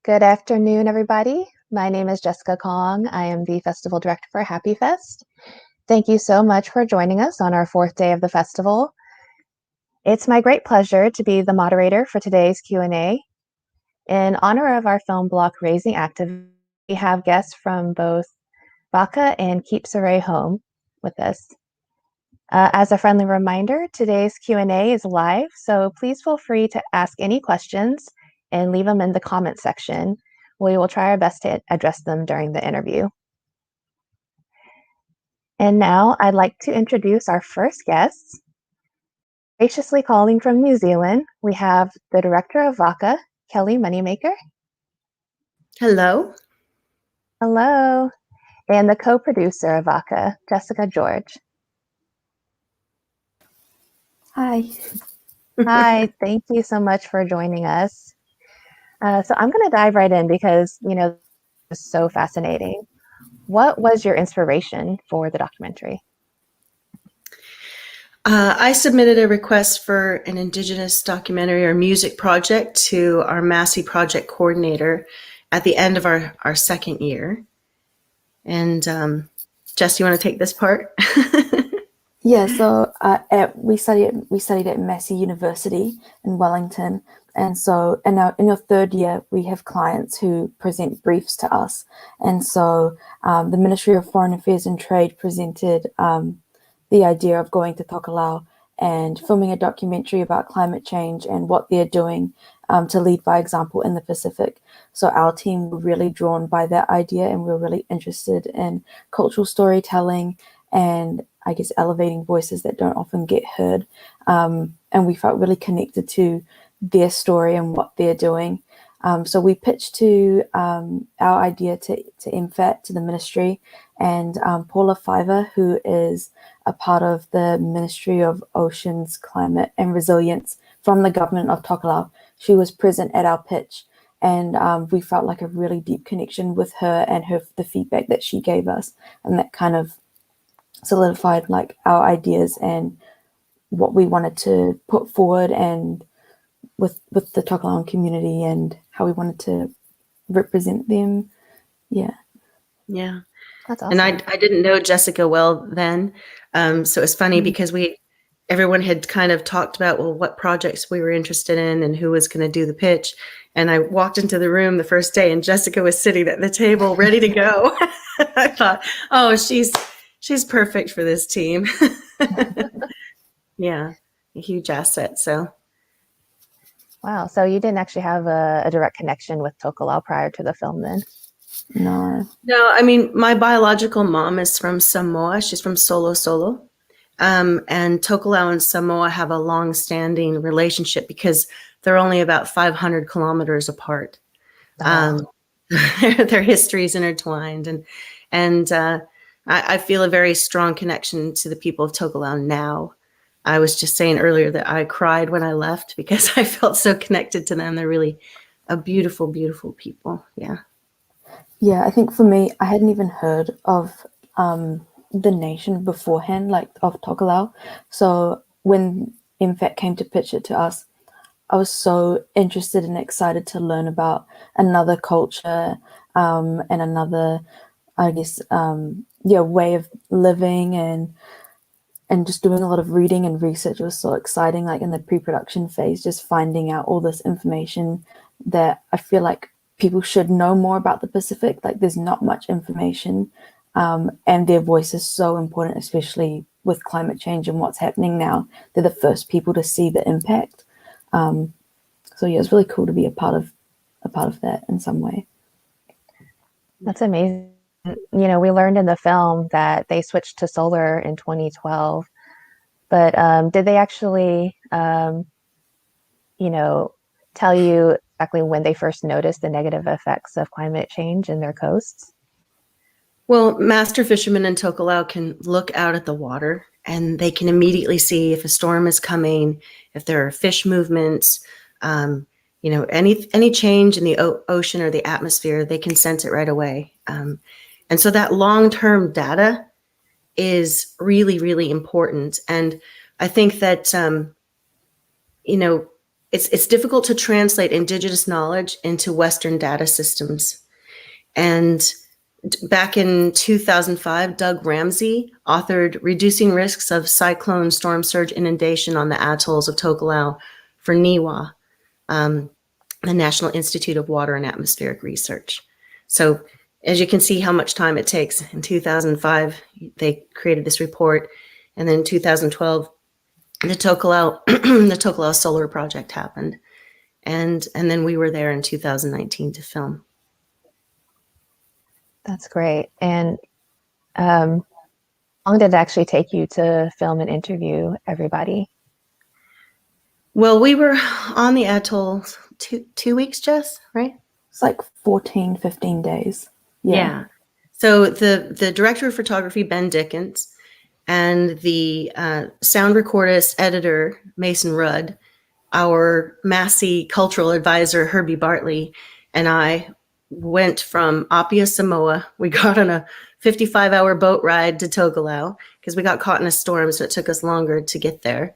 Good afternoon, everybody. My name is Jessica Kong. I am the Festival Director for Happy Fest. Thank you so much for joining us on our fourth day of the festival. It's my great pleasure to be the moderator for today's Q&A. In honor of our film block raising activity, we have guests from both VAKA and Keep Saray Home with us. As a friendly reminder, today's Q&A is live, so please feel free to ask any questions and leave them in the comment section. We will try our best to address them during the interview. And now I'd like to introduce our first guests. Graciously calling from New Zealand, we have the director of VAKA, Kelly Moneymaker. Hello. Hello. And the co-producer of VAKA, Jessica George. Hi. Hi, thank you so much for joining us. So I'm going to dive right in because, it's so fascinating. What was your inspiration for the documentary? I submitted a request for an Indigenous documentary or music project to our Massey project coordinator at the end of our second year. And Jess, you want to take this part? Yeah, so we studied at Massey University in Wellington, and so in your third year we have clients who present briefs to us, and so the Ministry of Foreign Affairs and Trade presented the idea of going to Tokelau and filming a documentary about climate change and what they're doing to lead by example in the Pacific. So our team were really drawn by that idea, and we're really interested in cultural storytelling and I guess elevating voices that don't often get heard. And we felt really connected to their story and what they're doing. So we pitched to our idea to MFAT, to the ministry, and Paula Fiver, who is a part of the Ministry of Oceans, Climate and Resilience from the government of Tokelau. She was present at our pitch, and we felt like a really deep connection with her and the feedback that she gave us, and that kind of solidified like our ideas and what we wanted to put forward, and with the Tokelau community and how we wanted to represent them. Yeah. That's awesome. And I didn't know Jessica well then, so it's funny because everyone had kind of talked about, well, what projects we were interested in and who was going to do the pitch. And I walked into the room the first day and Jessica was sitting at the table ready to go. I thought, oh, she's perfect for this team. Yeah, a huge asset. So, Wow. So you didn't actually have a direct connection with Tokelau prior to the film then? No, I mean, my biological mom is from Samoa. She's from Solo. And Tokelau and Samoa have a long-standing relationship because they're only about 500 kilometers apart. Their history is intertwined, and I feel a very strong connection to the people of Tokelau now. I was just saying earlier that I cried when I left because I felt so connected to them. They're really a beautiful, beautiful people. Yeah. Yeah, I think for me, I hadn't even heard of the nation beforehand, like of Tokelau. So when MFAT came to pitch it to us, I was so interested and excited to learn about another culture and another, I guess, way of living, and just doing a lot of reading and research. It was so exciting, like in the pre-production phase, just finding out all this information that I feel like people should know more about the Pacific. Like there's not much information, and their voice is so important, especially with climate change and what's happening now. They're the first people to see the impact. So yeah, it's really cool to be a part of that in some way. That's amazing. We learned in the film that they switched to solar in 2012, but did they actually, tell you exactly when they first noticed the negative effects of climate change in their coasts? Well, master fishermen in Tokelau can look out at the water and they can immediately see if a storm is coming, if there are fish movements, any change in the ocean or the atmosphere, they can sense it right away. And so that long-term data is really, really important. And I think that, it's difficult to translate indigenous knowledge into Western data systems. And back in 2005, Doug Ramsey authored Reducing Risks of Cyclone, Storm Surge, Inundation on the Atolls of Tokelau for NIWA, the National Institute of Water and Atmospheric Research. So as you can see how much time it takes. In 2005, they created this report. And then in 2012, the Tokelau Solar Project happened. And then we were there in 2019 to film. That's great. And how long did it actually take you to film and interview everybody? Well, we were on the atoll 2 weeks, Jess, right? It's like 14, 15 days. Yeah. So the director of photography, Ben Dickens, and the sound recordist editor, Mason Rudd, our Massey cultural advisor, Herbie Bartley, and I went from Apia, Samoa. We got on a 55-hour boat ride to Tokelau because we got caught in a storm, so it took us longer to get there.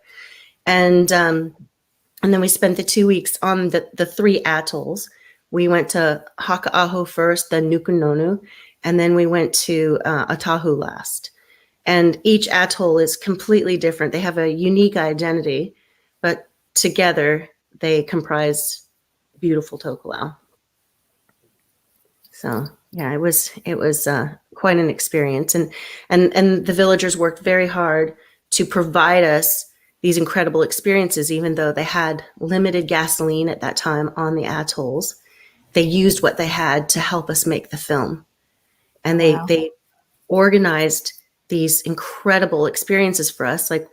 And then we spent the 2 weeks on the 3 atolls. We went to Haka'aho first, then Nukunonu, and then we went to Otahu last. And each atoll is completely different. They have a unique identity, but together they comprise beautiful Tokelau. So yeah, it was quite an experience, and the villagers worked very hard to provide us these incredible experiences, even though they had limited gasoline at that time on the atolls. They used what they had to help us make the film, and they organized these incredible experiences for us. Like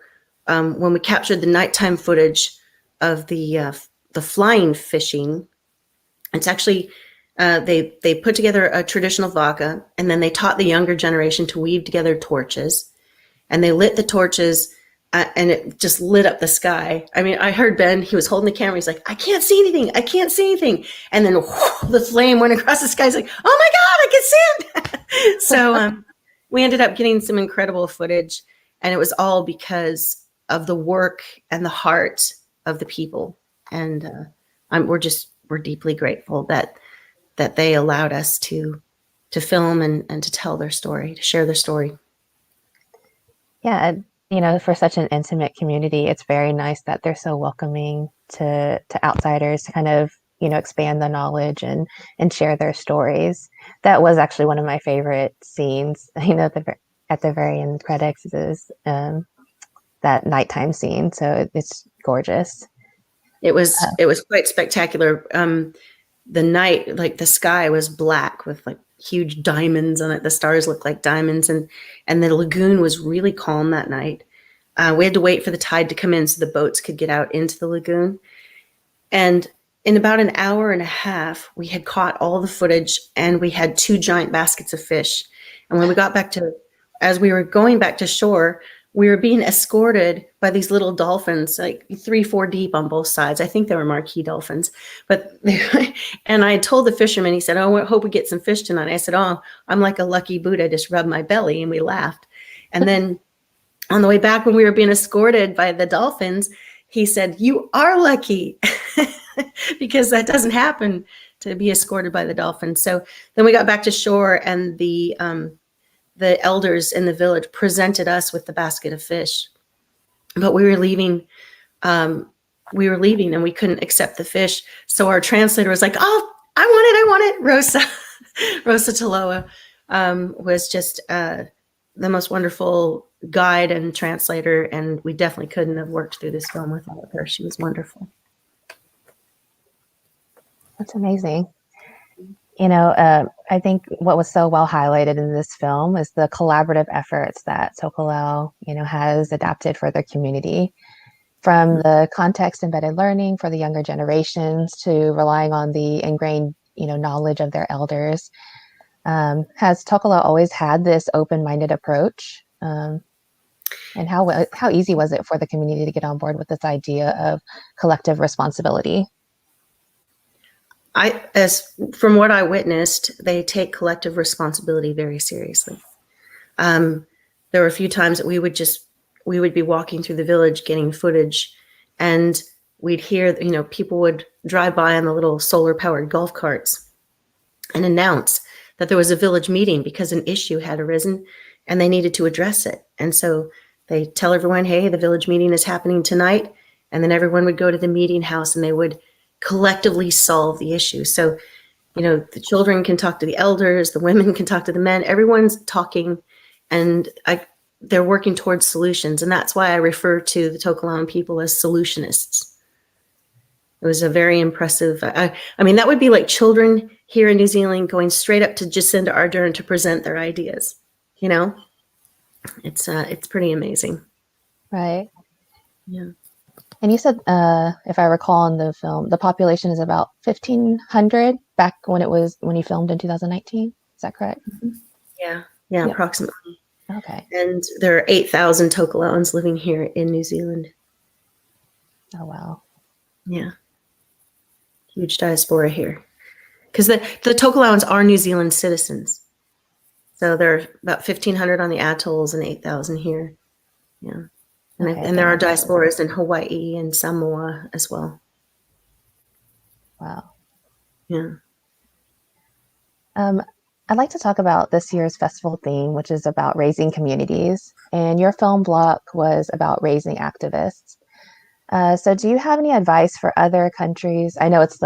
when we captured the nighttime footage of the flying fishing, it's actually they put together a traditional VAKA, and then they taught the younger generation to weave together torches, and they lit the torches. And it just lit up the sky. I mean, I heard Ben, he was holding the camera. He's like, I can't see anything. I can't see anything. And then whoosh, the flame went across the sky. He's like, oh my God, I can see it. So we ended up getting some incredible footage. And it was all because of the work and the heart of the people. And we're deeply grateful that they allowed us to film and to tell their story, to share their story. Yeah. You know, for such an intimate community, it's very nice that they're so welcoming to outsiders to kind of, you know, expand the knowledge and share their stories. That was actually one of my favorite scenes, you know, at the very end credits is that nighttime scene. So it's gorgeous. It was quite spectacular. The night, like the sky was black with like huge diamonds on it. The stars looked like diamonds, and the lagoon was really calm that night. We had to wait for the tide to come in so the boats could get out into the lagoon. And in about an hour and a half, we had caught all the footage, and we had 2 giant baskets of fish. And when we got back as we were going back to shore, we were being escorted by these little dolphins, like 3-4 deep on both sides. I think they were marquee dolphins. And I told the fisherman, he said, oh, I hope we get some fish tonight. I said, oh, I'm like a lucky Buddha, just rubbed my belly. And we laughed. And then on the way back, when we were being escorted by the dolphins, he said, you are lucky because that doesn't happen to be escorted by the dolphins. So then we got back to shore, and the elders in the village presented us with the basket of fish, but we were leaving and we couldn't accept the fish. So our translator was like, oh, I want it. Rosa Taloa was just the most wonderful guide and translator. And we definitely couldn't have worked through this film without her. She was wonderful. That's amazing. You know, I think what was so well highlighted in this film is the collaborative efforts that Tokelau, you know, has adapted for their community, from the context embedded learning for the younger generations to relying on the ingrained, you know, knowledge of their elders. Has Tokelau always had this open-minded approach? And how easy was it for the community to get on board with this idea of collective responsibility? From what I witnessed, they take collective responsibility very seriously. There were a few times that we would be walking through the village getting footage, and we'd hear, people would drive by on the little solar powered golf carts and announce that there was a village meeting because an issue had arisen and they needed to address it. And so they tell everyone, hey, the village meeting is happening tonight. And then everyone would go to the meeting house and they would collectively solve the issue. So, the children can talk to the elders, the women can talk to the men, everyone's talking, and they're working towards solutions. And that's why I refer to the Tokelau people as solutionists. It was a very impressive, I mean, that would be like children here in New Zealand going straight up to Jacinda Ardern to present their ideas. It's pretty amazing. Right. Yeah. And you said, if I recall in the film, the population is about 1,500 back when you filmed in 2019. Is that correct? Yeah, approximately. Okay. And there are 8,000 Tokelauans living here in New Zealand. Oh, wow. Yeah. Huge diaspora here. Because the Tokelauans are New Zealand citizens. So there are about 1,500 on the atolls and 8,000 here. Yeah. And there are diasporas in Hawaii and Samoa as well. Wow. Yeah. I'd like to talk about this year's festival theme, which is about raising communities. And your film block was about raising activists. So do you have any advice for other countries? I know it's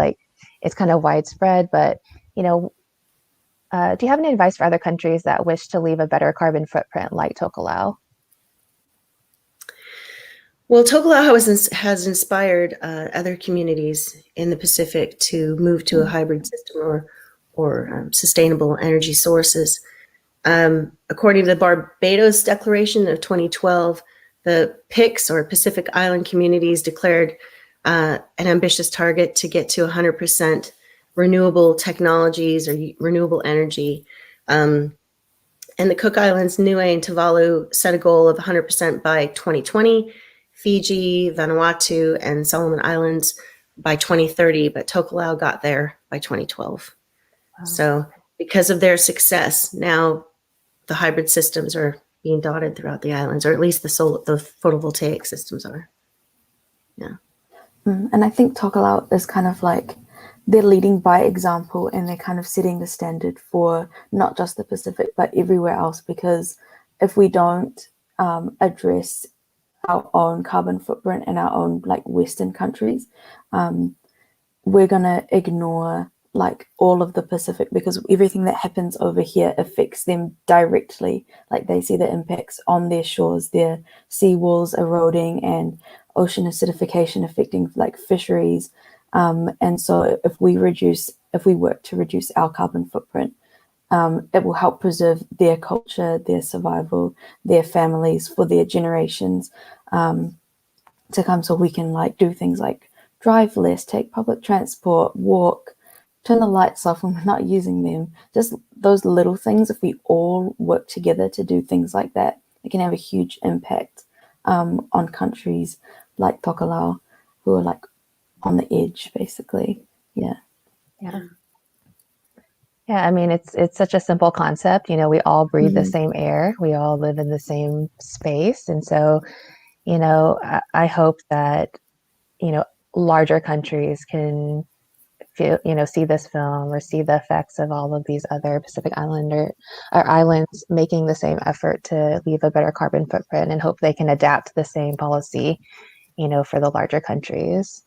kind of widespread, but, do you have any advice for other countries that wish to leave a better carbon footprint like Tokelau? Well, Tokelau has inspired other communities in the Pacific to move to a hybrid system or sustainable energy sources. According to the Barbados Declaration of 2012, the PICs, or Pacific Island Communities, declared an ambitious target to get to 100% renewable technologies or renewable energy. And the Cook Islands, Niue and Tuvalu set a goal of 100% by 2020. Fiji, Vanuatu, and Solomon Islands by 2030, but Tokelau got there by 2012. Wow. So because of their success, now the hybrid systems are being dotted throughout the islands, or at least the photovoltaic systems are. Yeah. And I think Tokelau is kind of like, they're leading by example, and they're kind of setting the standard for not just the Pacific, but everywhere else, because if we don't address our own carbon footprint in our own Western countries, we're gonna ignore all of the Pacific, because everything that happens over here affects them directly. They see the impacts on their shores, their seawalls eroding and ocean acidification affecting fisheries. And so if we work to reduce our carbon footprint, it will help preserve their culture, their survival, their families for their generations to come, so we can do things like drive less, take public transport, walk, turn the lights off when we're not using them. Just those little things, if we all work together to do things like that, it can have a huge impact on countries like Tokelau, who are on the edge, basically. Yeah. I mean, it's such a simple concept. We all breathe the same air. We all live in the same space. And so, I hope that, larger countries can feel, see this film or see the effects of all of these other Pacific islands making the same effort to leave a better carbon footprint, and hope they can adapt the same policy, for the larger countries.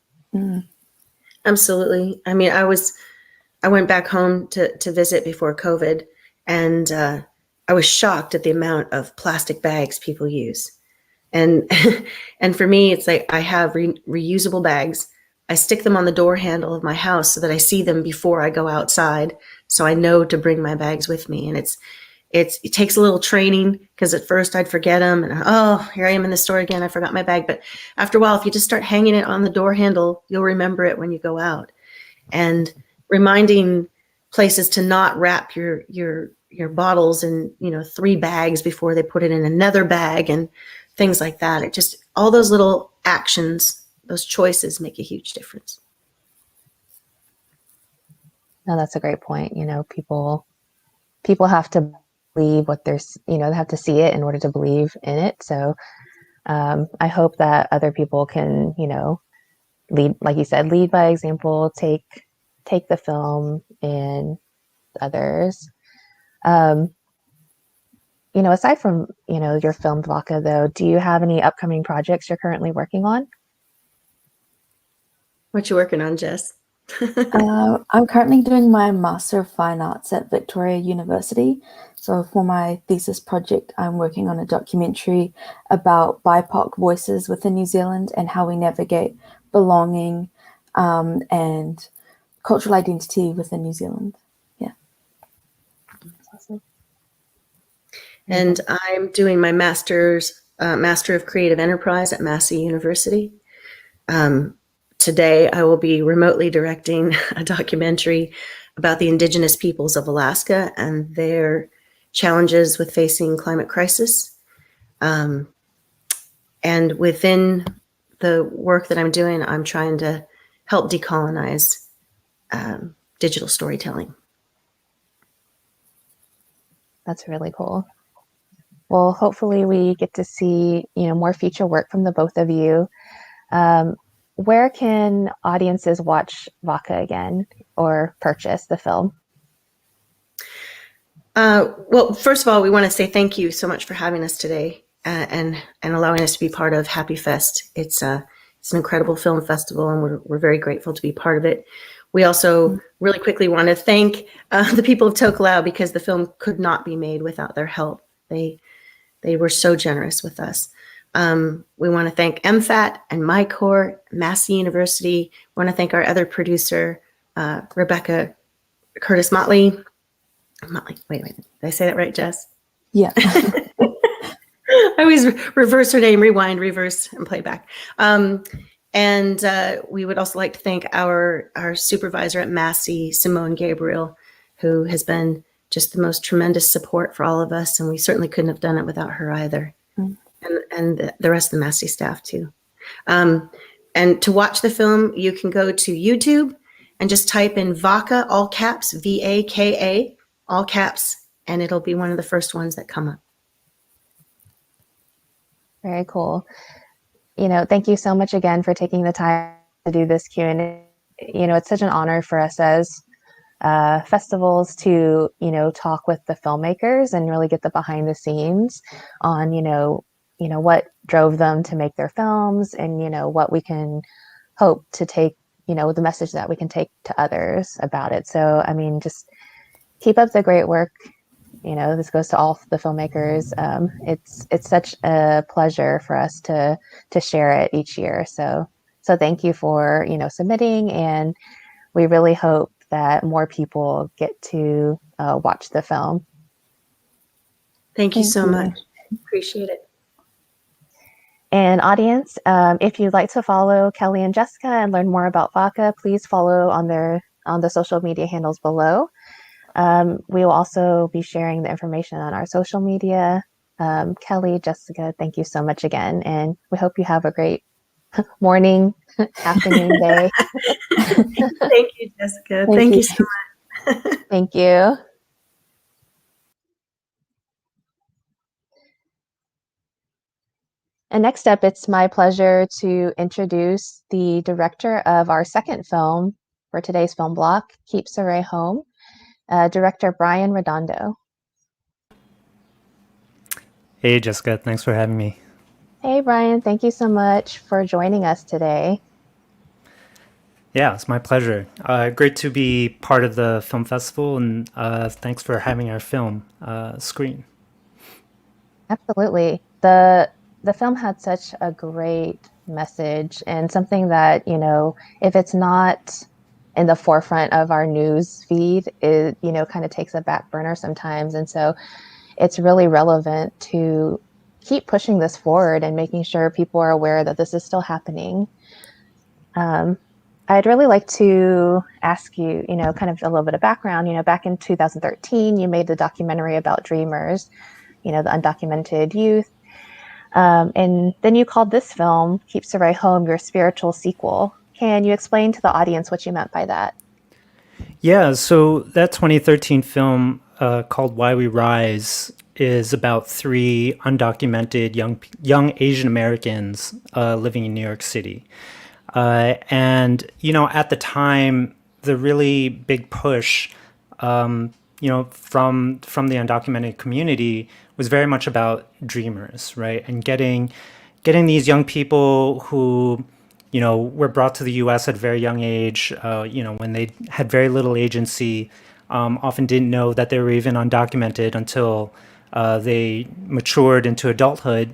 Absolutely. I mean, I went back home to visit before COVID, and I was shocked at the amount of plastic bags people use. And and for me, it's I have reusable bags. I stick them on the door handle of my house so that I see them before I go outside, so I know to bring my bags with me. And it takes a little training, because at first I'd forget them, and here I am in the store again, I forgot my bag. But after a while, if you just start hanging it on the door handle, you'll remember it when you go out. And reminding places to not wrap your bottles in 3 bags before they put it in another bag, and things like that. It just, all those little actions, those choices make a huge difference. No, that's a great point. People have to believe what they're, they have to see it in order to believe in it. So I hope that other people can, lead, like you said, lead by example, take the film and others. Aside from, your film VAKA though, do you have any upcoming projects you're currently working on? What you working on, Jess? I'm currently doing my Master of Fine Arts at Victoria University. So for my thesis project, I'm working on a documentary about BIPOC voices within New Zealand and how we navigate belonging and cultural identity within New Zealand. Yeah. Awesome. And I'm doing my Master of Creative Enterprise at Massey University. Today, I will be remotely directing a documentary about the indigenous peoples of Alaska and their challenges with facing climate crisis. And within the work that I'm doing, I'm trying to help decolonize digital storytelling. That's really cool. Well, hopefully we get to see, more future work from the both of you. Where can audiences watch VAKA again or purchase the film? Well, first of all, we want to say thank you so much for having us today and allowing us to be part of HAAPIFEST. It's an incredible film festival, and we're very grateful to be part of it. We also really quickly want to thank the people of Tokelau, because the film could not be made without their help. They were so generous with us. We want to thank MFAT and MyCore, Massey University. We want to thank our other producer, Rebecca Curtis Motley. Wait, did I say that right, Jess? Yeah. I always reverse her name, rewind, reverse, and play back. And we would also like to thank our supervisor at Massey, Simone Gabriel, who has been just the most tremendous support for all of us, and we certainly couldn't have done it without her either. And the rest of the Massey staff too. And to watch the film, you can go to YouTube and just type in VAKA, all caps, VAKA, all caps, and it'll be one of the first ones that come up. Very cool. Thank you so much again for taking the time to do this Q&A. It's such an honor for us as festivals to, talk with the filmmakers and really get the behind the scenes on, what drove them to make their films and, what we can hope to take, the message that we can take to others about it. So, just keep up the great work. This goes to all the filmmakers. It's such a pleasure for us to share it each year. So thank you for, submitting, and we really hope that more people get to watch the film. Thank you so much. Appreciate it. And audience, if you'd like to follow Kelly and Jessica and learn more about VAKA, please follow on the social media handles below. We will also be sharing the information on our social media. Kelly, Jessica, thank you so much again, and we hope you have a great morning, afternoon, day. Thank you, Jessica. Thank you so much. Thank you. And next up, it's my pleasure to introduce the director of our second film for today's film block, Keep Saray Home, director Brian Redondo. Hey, Jessica. Thanks for having me. Hey, Brian. Thank you so much for joining us today. Yeah, it's my pleasure. Great to be part of the film festival, and thanks for having our film screen. Absolutely. The film had such a great message, and something that, if it's not in the forefront of our news feed, it, kind of takes a back burner sometimes. And so it's really relevant to keep pushing this forward and making sure people are aware that this is still happening. I'd really like to ask you, kind of a little bit of background. Back in 2013, you made the documentary about Dreamers, the undocumented youth. And then you called this film, Keep Saray Home, your spiritual sequel. Can you explain to the audience what you meant by that? Yeah, so that 2013 film called Why We Rise is about 3 undocumented young Asian Americans living in New York City. And, at the time, the really big push, from the undocumented community was very much about dreamers, right? And getting these young people who, were brought to the U.S. at a very young age, when they had very little agency, often didn't know that they were even undocumented until they matured into adulthood,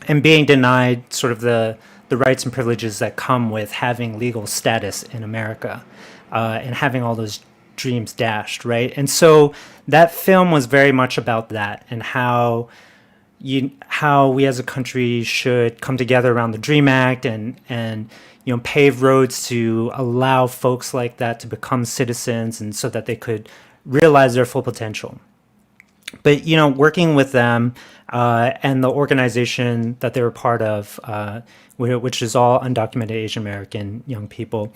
and being denied sort of the rights and privileges that come with having legal status in America, and having all those dreams dashed, right? And so that film was very much about that, and how we as a country should come together around the Dream Act, and pave roads to allow folks like that to become citizens, and so that they could realize their full potential. But working with them, and the organization that they were part of, which is all undocumented Asian American young people,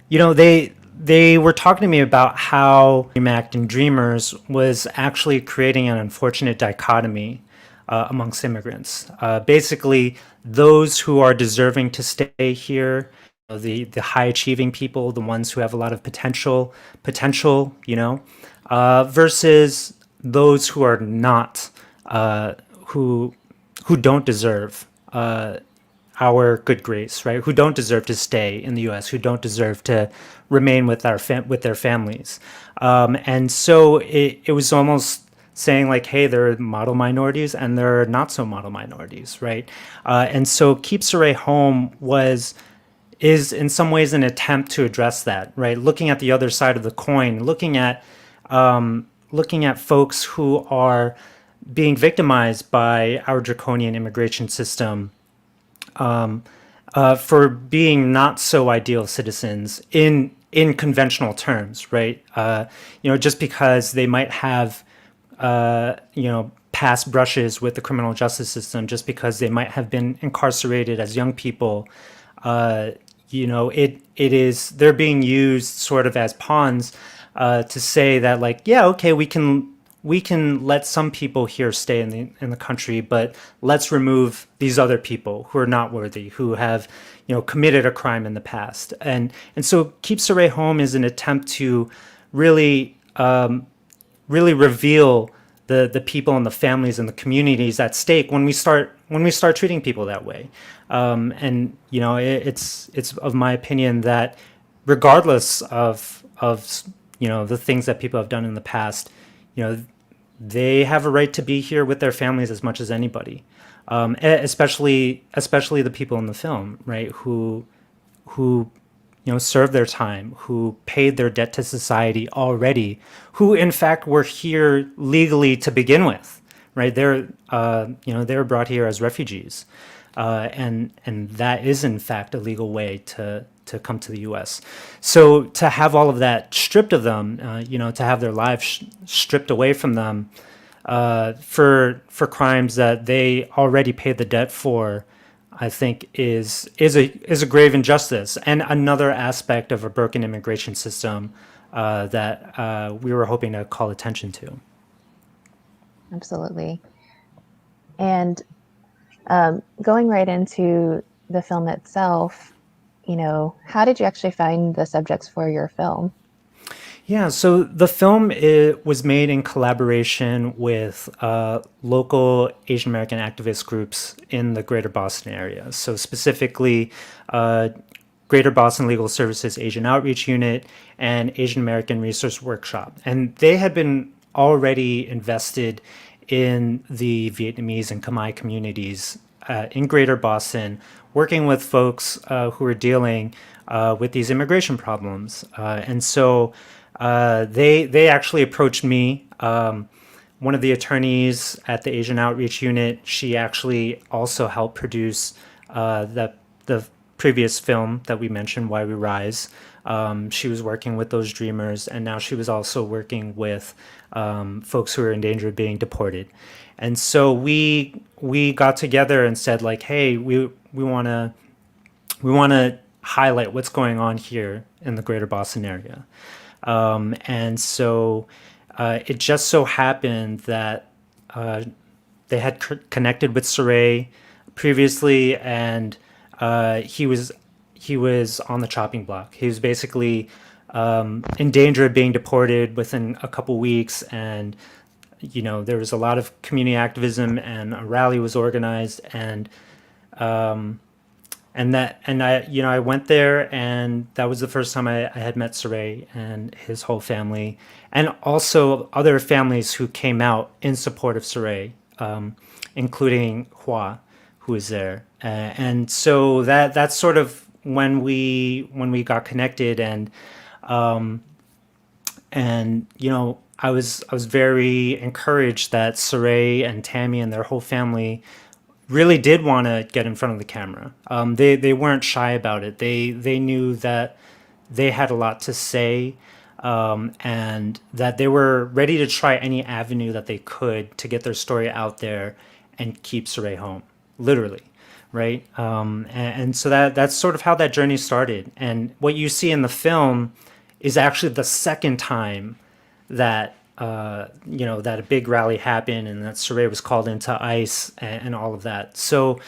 they were talking to me about how Dream Act and Dreamers was actually creating an unfortunate dichotomy amongst immigrants. Basically, those who are deserving to stay here, the high achieving people, the ones who have a lot of potential, versus those who are not, who don't deserve our good grace, right? Who don't deserve to stay in the U.S., who don't deserve to remain with their families. And so it was almost saying like, hey, there are model minorities and there are not so model minorities, right? And so Keep Saray Home is in some ways an attempt to address that, right? Looking at the other side of the coin, looking at folks who are being victimized by our draconian immigration system, for being not so ideal citizens in conventional terms, right? Just because they might have, past brushes with the criminal justice system, just because they might have been incarcerated as young people, they're being used sort of as pawns, to say that, like, yeah, okay, we can let some people here stay in the country, but let's remove these other people who are not worthy, who have committed a crime in the past. And so Keep Saray Home is an attempt to really reveal the people and the families and the communities at stake when we start treating people that way. It's of my opinion that regardless of the things that people have done in the past, they have a right to be here with their families as much as anybody, especially the people in the film, right? Who served their time, who paid their debt to society already, who in fact were here legally to begin with, right? They were brought here as refugees, and that is in fact a legal way to come to the U.S. So to have all of that stripped of them, to have their lives stripped away from them, for crimes that they already paid the debt for, I think is a grave injustice, and another aspect of a broken immigration system that we were hoping to call attention to. Absolutely. And going right into the film itself, how did you actually find the subjects for your film? Yeah, so the film was made in collaboration with local Asian American activist groups in the Greater Boston area. So specifically, Greater Boston Legal Services Asian Outreach Unit and Asian American Resource Workshop. And they had been already invested in the Vietnamese and Khmer communities in Greater Boston, working with folks who are dealing with these immigration problems. And so they actually approached me. One of the attorneys at the Asian Outreach Unit, she actually also helped produce the previous film that we mentioned, Why We Rise. She was working with those dreamers, and now she was also working with folks who are in danger of being deported. And so we got together and said, like, hey, we want to highlight what's going on here in the Greater Boston area. And so it just so happened that they had connected with Saray previously, and he was he was on the chopping block. He was basically in danger of being deported within a couple weeks, and there was a lot of community activism, and a rally was organized, and I went there, and that was the first time I had met Saray and his whole family, and also other families who came out in support of Saray, including Hua, who was there, and so that's sort of when we got connected, and I was very encouraged that Saray and Tammy and their whole family really did want to get in front of the camera. They weren't shy about it. They knew that they had a lot to say, and that they were ready to try any avenue that they could to get their story out there and keep Saray home, literally, right? And so that's sort of how that journey started. And what you see in the film is actually the second time that that a big rally happened and that Saray was called into ICE and all of that. So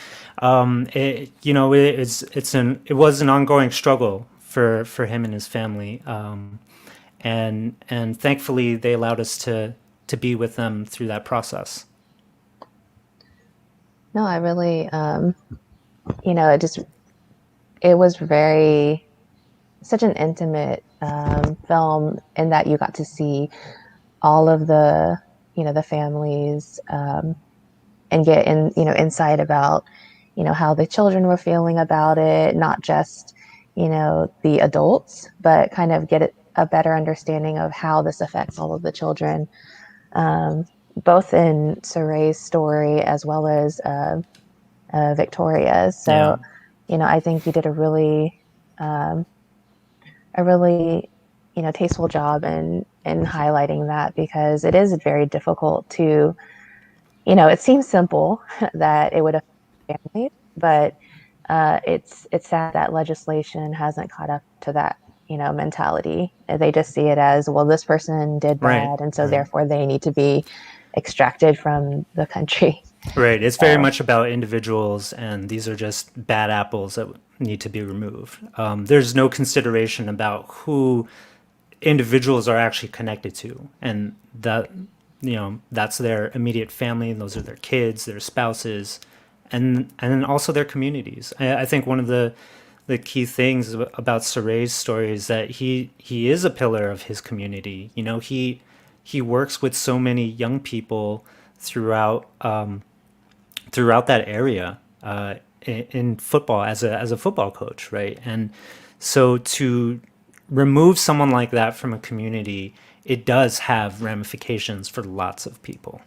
it was an ongoing struggle for him and his family, and thankfully they allowed us to be with them through that process. No, I really, it was such an intimate film in that you got to see all of the families, and get insight about how the children were feeling about it, not just the adults, but kind of get a better understanding of how this affects all of the children, both in Saray's story as well as Victoria's. So I think you did a really tasteful job in highlighting that, because it is very difficult to, it seems simple that it would affect families, but it's sad that legislation hasn't caught up to that, mentality. They just see it as, well, this person did bad, and so therefore they need to be extracted from the country. Right. It's very much about individuals, and these are just bad apples that need to be removed. There's no consideration about who individuals are actually connected to, and that that's their immediate family, and those are their kids, their spouses, and then also their communities. I think one of the key things about Saray's story is that he is a pillar of his community. He works with so many young people throughout that area, in football as a football coach, right? And so to remove someone like that from a community, it does have ramifications for lots of people.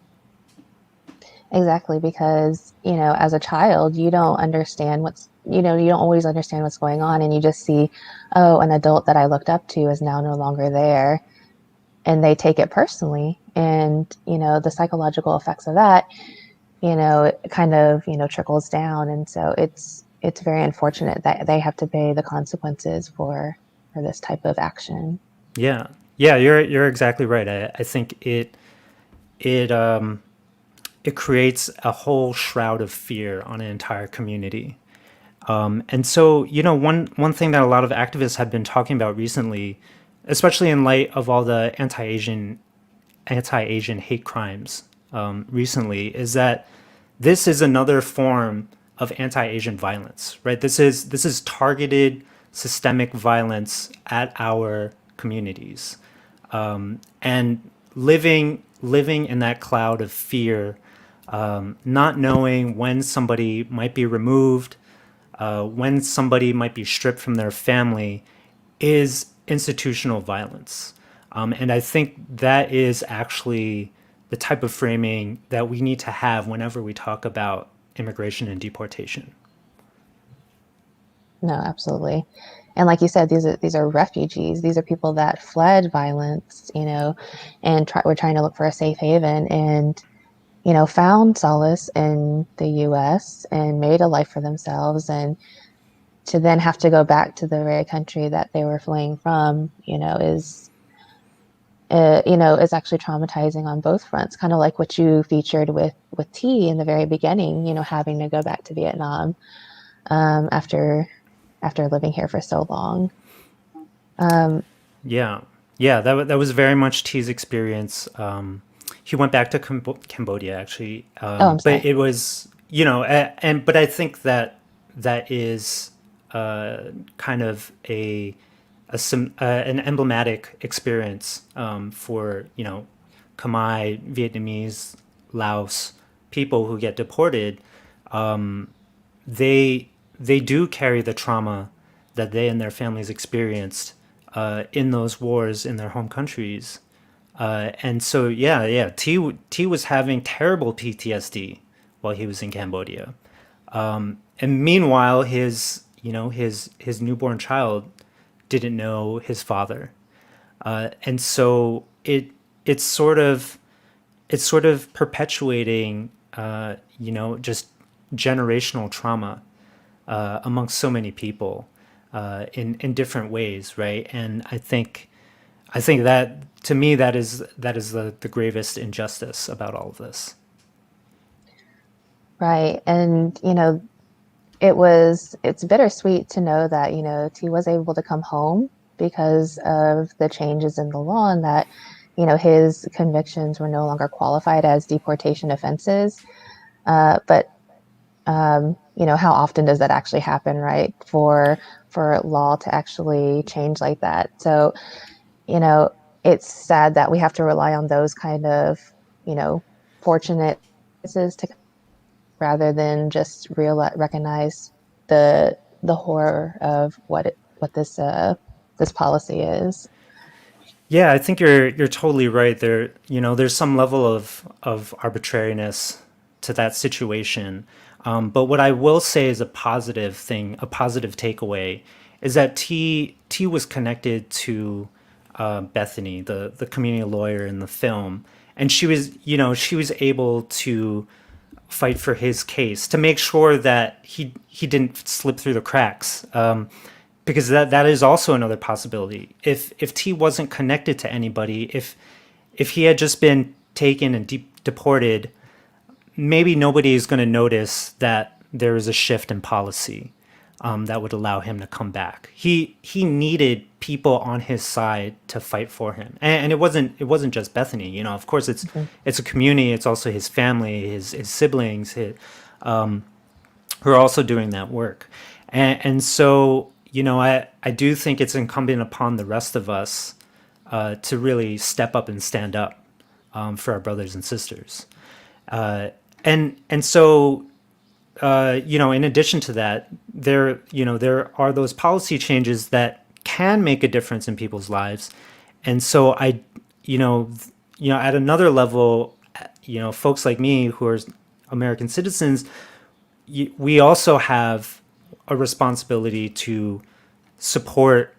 Exactly, because as a child, you don't understand you don't always understand what's going on, and you just see, oh, an adult that I looked up to is now no longer there, and they take it personally, and the psychological effects of that, it kind of trickles down, and so it's very unfortunate that they have to pay the consequences for this type of action. Yeah, you're exactly right. I think it creates a whole shroud of fear on an entire community. And so, one thing that a lot of activists have been talking about recently, especially in light of all the anti-Asian hate crimes recently, is that this is another form of anti-Asian violence, right? This is targeted systemic violence at our communities, and living in that cloud of fear, not knowing when somebody might be removed, when somebody might be stripped from their family, is institutional violence. And I think that is actually the type of framing that we need to have whenever we talk about immigration and deportation. No, absolutely. And like you said, these are refugees. These are people that fled violence, and were trying to look for a safe haven, and found solace in the U.S. and made a life for themselves, and to then have to go back to the very country that they were fleeing from, is actually traumatizing on both fronts. Kind of like what you featured with T in the very beginning, having to go back to Vietnam after after living here for so long. Yeah, that was very much T's experience. He went back to Cambodia actually, I'm sorry. but it was, but I think that is kind of an emblematic experience for Khmer, Vietnamese, Laos people who get deported. They do carry the trauma that they and their families experienced in those wars in their home countries. And so, T was having terrible PTSD while he was in Cambodia. And meanwhile, his newborn child didn't know his father. And so it's sort of perpetuating, just generational trauma amongst so many people in different ways, right? And I think that, to me, that is the gravest injustice about all of this. Right. And, it's bittersweet to know that, T was able to come home because of the changes in the law, and that, his convictions were no longer qualified as deportation offenses. But how often does that actually happen, right? For law to actually change like that. So, it's sad that we have to rely on those kind of, fortunate cases to, rather than just recognize the horror of what this policy is. Yeah, I think you're totally right. There's some level of arbitrariness to that situation. But what I will say is a positive takeaway, is that T was connected to Bethany, the community lawyer in the film, and she was able to fight for his case to make sure that he didn't slip through the cracks. Because that is also another possibility. If T wasn't connected to anybody, if he had just been taken and deported, maybe nobody is going to notice that there is a shift in policy that would allow him to come back. He needed people on his side to fight for him, and it wasn't just Bethany. Of course, it's a community. It's also his family, his siblings, who are also doing that work, and so. I do think it's incumbent upon the rest of us to really step up and stand up for our brothers and sisters. And so, in addition to that, there are those policy changes that can make a difference in people's lives. And so at another level, folks like me who are American citizens, we also have a responsibility to support,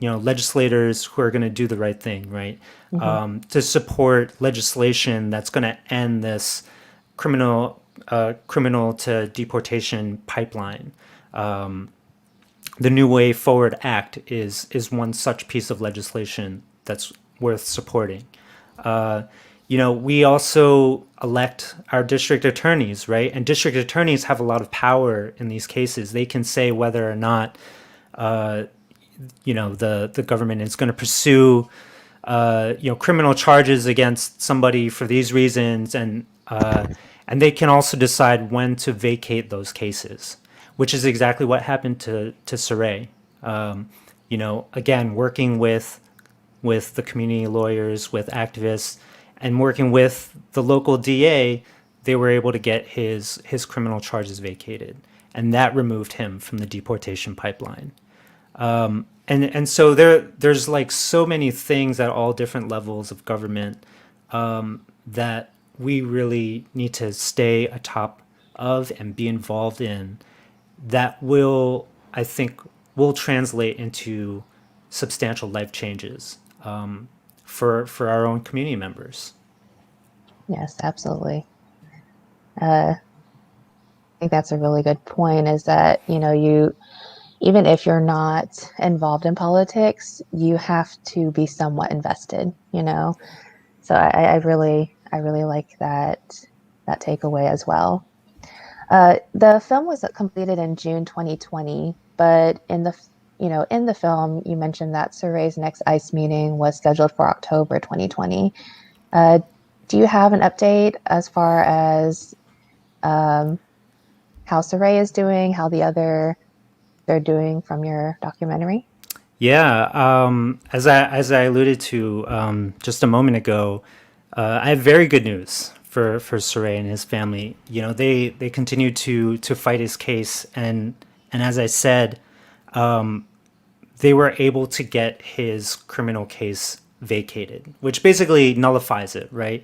legislators who are going to do the right thing, right? To support legislation that's going to end this criminal to deportation pipeline. The New Way Forward Act is one such piece of legislation that's worth supporting. We also elect our district attorneys, right? And district attorneys have a lot of power in these cases. They can say whether or not, the government is going to pursue, criminal charges against somebody for these reasons, and they can also decide when to vacate those cases, which is exactly what happened to Saray. Again, working with the community lawyers, with activists, and working with the local DA, they were able to get his criminal charges vacated, and that removed him from the deportation pipeline. And so there's like so many things at all different levels of government that we really need to stay atop of and be involved in, that I think will translate into substantial life changes for our own community members. Yes, absolutely. I think that's a really good point, is that, even if you're not involved in politics, you have to be somewhat invested, So I really like that takeaway as well. The film was completed in June 2020, but in the film, you mentioned that Saray's next ICE meeting was scheduled for October 2020. Do you have an update as far as how Saray is doing, how they're doing from your documentary? Yeah, as I alluded to just a moment ago, I have very good news for Saray and his family. You know, they continue to fight his case, and as I said, they were able to get his criminal case vacated, which basically nullifies it, right?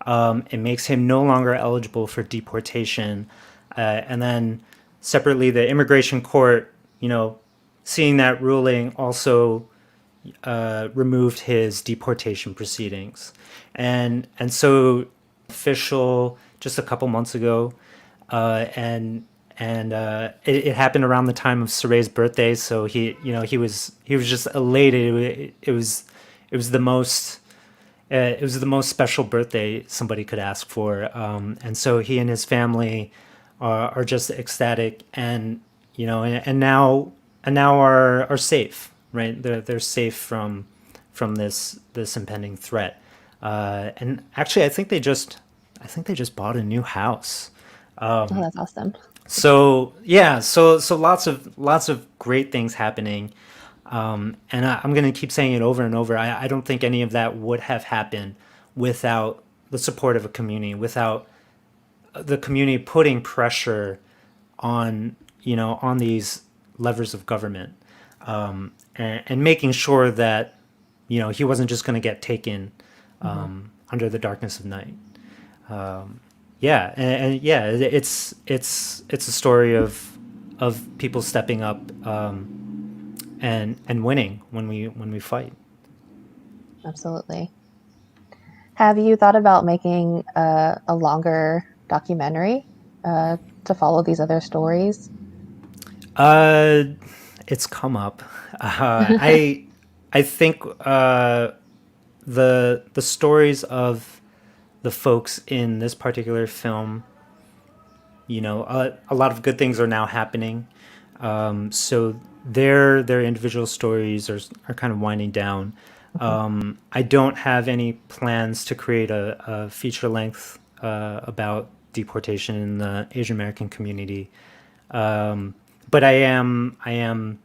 It makes him no longer eligible for deportation, and then separately, the immigration court, you know, seeing that ruling also removed his deportation proceedings, and so official just a couple months ago, and it happened around the time of Saray's birthday. So he was just elated. It was the most. It was the most special birthday somebody could ask for, and so he and his family are just ecstatic, and now are safe, right? They're safe from this impending threat, and actually, I think they just bought a new house. Oh, that's awesome. So yeah, so lots of great things happening, and I'm gonna keep saying it over and over. I don't think any of that would have happened without the support of a community, without the community putting pressure on on these levers of government, and making sure that he wasn't just going to get taken under the darkness of night. Yeah, and yeah, it's a story of people stepping up, and winning when we fight. Absolutely. Have you thought about making a longer documentary to follow these other stories? It's come up. I think the stories of the folks in this particular film, a lot of good things are now happening. So their individual stories are kind of winding down. I don't have any plans to create a feature length about deportation in the Asian American community, but I am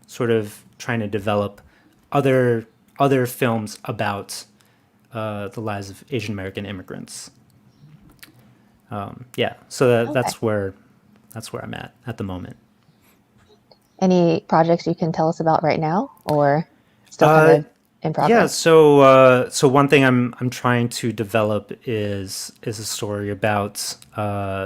sort of trying to develop other films about the lives of Asian American immigrants. Yeah, so that's where I'm at the moment. Any projects you can tell us about right now, or still kind of in progress? Yeah, so one thing I'm trying to develop is a story about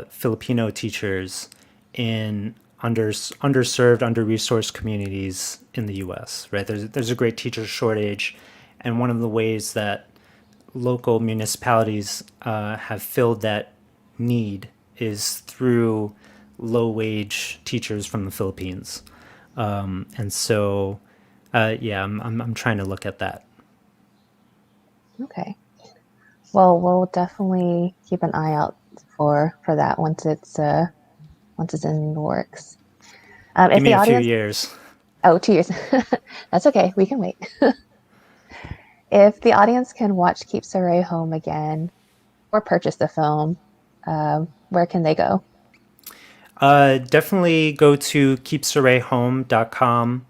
Filipino teachers in underserved, under-resourced communities in the U.S. Right? There's a great teacher shortage, and one of the ways that local municipalities have filled that need is through low-wage teachers from the Philippines, and so yeah, I'm trying to look at that. Okay. Well, we'll definitely keep an eye out for that once it's in the works. Give me a few years. Oh, 2 years. That's okay. We can wait. If the audience can watch Keep Saray Home again or purchase the film, where can they go? Definitely go to keepsarayhome.com.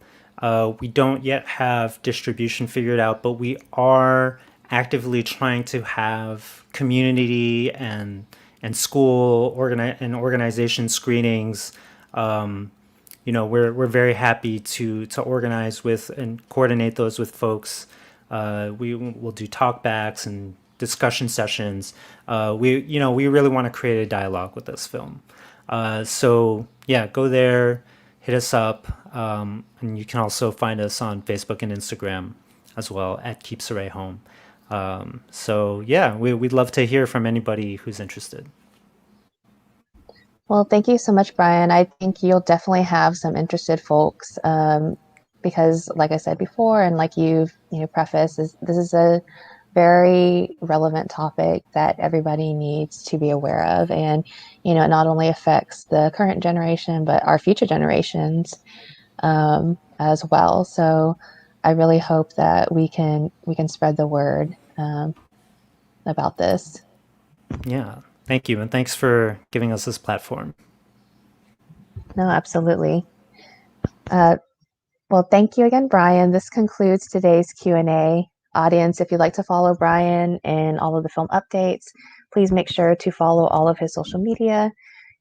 We don't yet have distribution figured out, but we are actively trying to have community and school organization screenings. We're very happy to organize with and coordinate those with folks. We will do talkbacks and discussion sessions. We really want to create a dialogue with this film. So yeah, go there, hit us up, and you can also find us on Facebook and Instagram as well at Keep Saray Home. So yeah, we'd love to hear from anybody who's interested. Well, thank you so much, Brian. I think you'll definitely have some interested folks, because like I said before, and like you've prefaced, this is a very relevant topic that everybody needs to be aware of, and it not only affects the current generation but our future generations. as well. So I really hope that we can spread the word about this. Yeah, thank you, and thanks for giving us this platform. No, absolutely. Well, thank you again, Brian. This concludes today's Q&A. Audience, if you'd like to follow Brian and all of the film updates, please make sure to follow all of his social media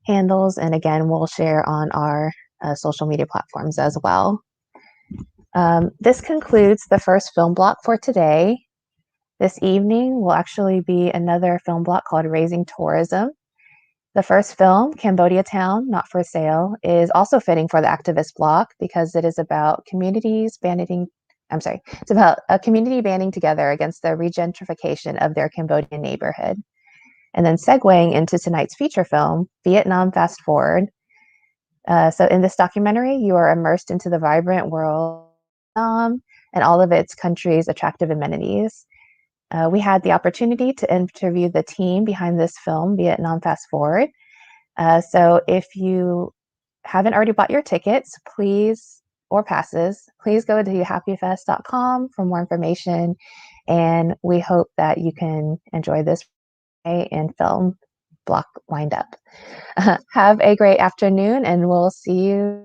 handles. And again, we'll share on our social media platforms as well. This concludes the first film block for today. This evening will actually be another film block called Raising Tourism. The first film, Cambodia Town, Not for Sale, is also fitting for the activist block because it is about it's about a community banding together against the regentrification of their Cambodian neighborhood. And then segueing into tonight's feature film, Vietnam Fast Forward. So in this documentary, you are immersed into the vibrant world of Vietnam and all of its country's attractive amenities. We had the opportunity to interview the team behind this film, Vietnam Fast Forward. So if you haven't already bought your tickets, or passes, please go to HAAPIFEST21 for more information. And we hope that you can enjoy this and film block wind up. Have a great afternoon, and we'll see you